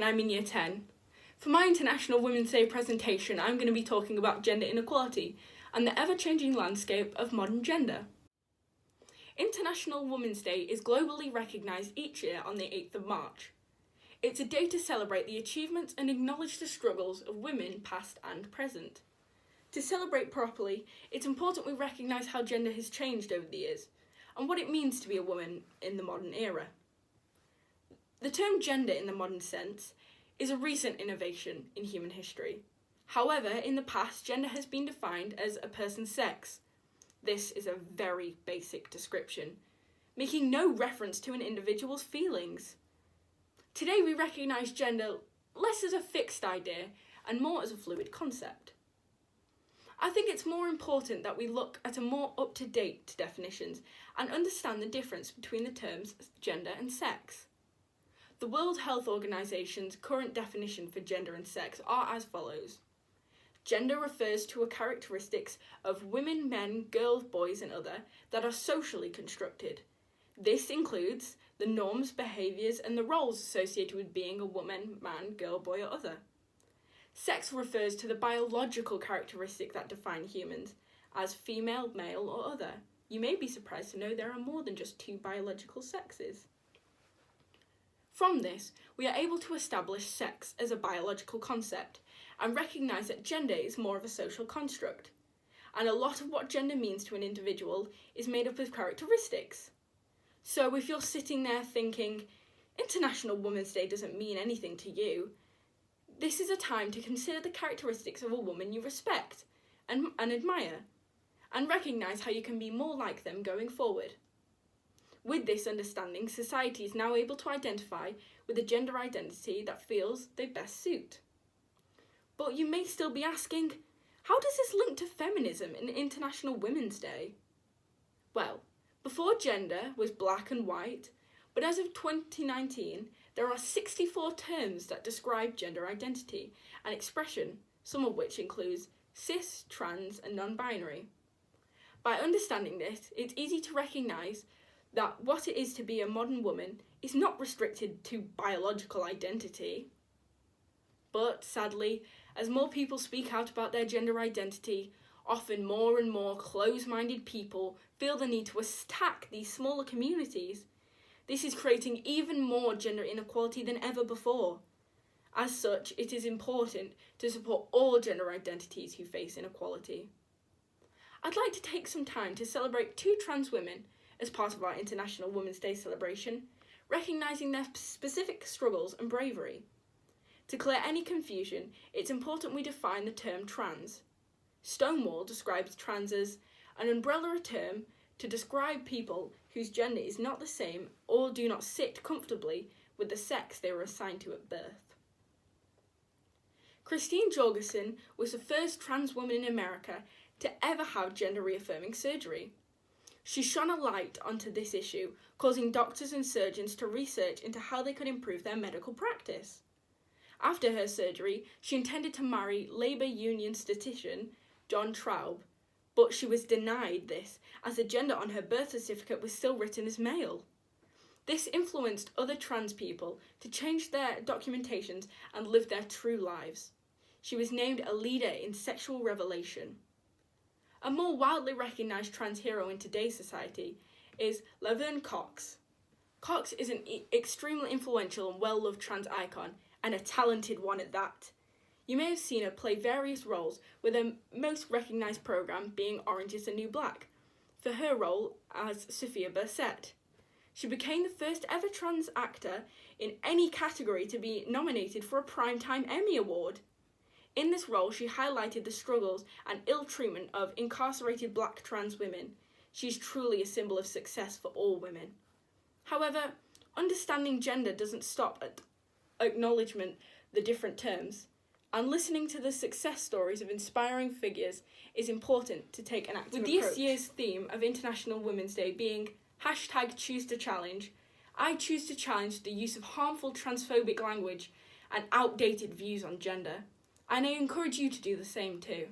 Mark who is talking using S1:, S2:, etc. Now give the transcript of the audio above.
S1: I'm in Year 10. For my International Women's Day presentation, I'm going to be talking about gender inequality and the ever-changing landscape of modern gender. International Women's Day is globally recognised each year on the 8th of March. It's a day to celebrate the achievements and acknowledge the struggles of women past and present. To celebrate properly, it's important we recognise how gender has changed over the years and what it means to be a woman in the modern era. The term gender in the modern sense is a recent innovation in human history. However, in the past, gender has been defined as a person's sex. This is a very basic description, making no reference to an individual's feelings. Today we recognise gender less as a fixed idea and more as a fluid concept. I think it's more important that we look at a more up-to-date definitions and understand the difference between the terms gender and sex. The World Health Organization's current definition for gender and sex are as follows. Gender refers to a characteristics of women, men, girls, boys and other that are socially constructed. This includes the norms, behaviours and the roles associated with being a woman, man, girl, boy or other. Sex refers to the biological characteristic that define humans as female, male or other. You may be surprised to know there are more than just two biological sexes. From this, we are able to establish sex as a biological concept and recognise that gender is more of a social construct. And a lot of what gender means to an individual is made up of characteristics. So if you're sitting there thinking, International Women's Day doesn't mean anything to you, this is a time to consider the characteristics of a woman you respect and admire, and recognise how you can be more like them going forward. With this understanding, society is now able to identify with a gender identity that feels they best suit. But you may still be asking, how does this link to feminism and International Women's Day? Well, before gender was black and white, but as of 2019, there are 64 terms that describe gender identity and expression, some of which includes cis, trans and non-binary. By understanding this, it's easy to recognise that what it is to be a modern woman is not restricted to biological identity. But sadly, as more people speak out about their gender identity, often more and more close-minded people feel the need to attack these smaller communities. This is creating even more gender inequality than ever before. As such, it is important to support all gender identities who face inequality. I'd like to take some time to celebrate two trans women as part of our International Women's Day celebration, recognising their specific struggles and bravery. To clear any confusion, it's important we define the term trans. Stonewall describes trans as an umbrella term to describe people whose gender is not the same or do not sit comfortably with the sex they were assigned to at birth. Christine Jorgensen was the first trans woman in America to ever have gender-reaffirming surgery. She shone a light onto this issue, causing doctors and surgeons to research into how they could improve their medical practice. After her surgery, she intended to marry Labour Union statistician John Traub, but she was denied this as the gender on her birth certificate was still written as male. This influenced other trans people to change their documentations and live their true lives. She was named a leader in sexual revelation. A more widely recognised trans hero in today's society is Laverne Cox. Cox is an extremely influential and well-loved trans icon, and a talented one at that. You may have seen her play various roles, with her most recognised programme being Orange is the New Black, for her role as Sophia Bursett. She became the first ever trans actor in any category to be nominated for a Primetime Emmy Award. In this role, she highlighted the struggles and ill treatment of incarcerated black trans women. She's truly a symbol of success for all women. However, understanding gender doesn't stop at acknowledgement the different terms, and listening to the success stories of inspiring figures is important to take an active approach. With this year's theme of International Women's Day being #ChooseToChallenge, I choose to challenge the use of harmful transphobic language and outdated views on gender. And I encourage you to do the same too.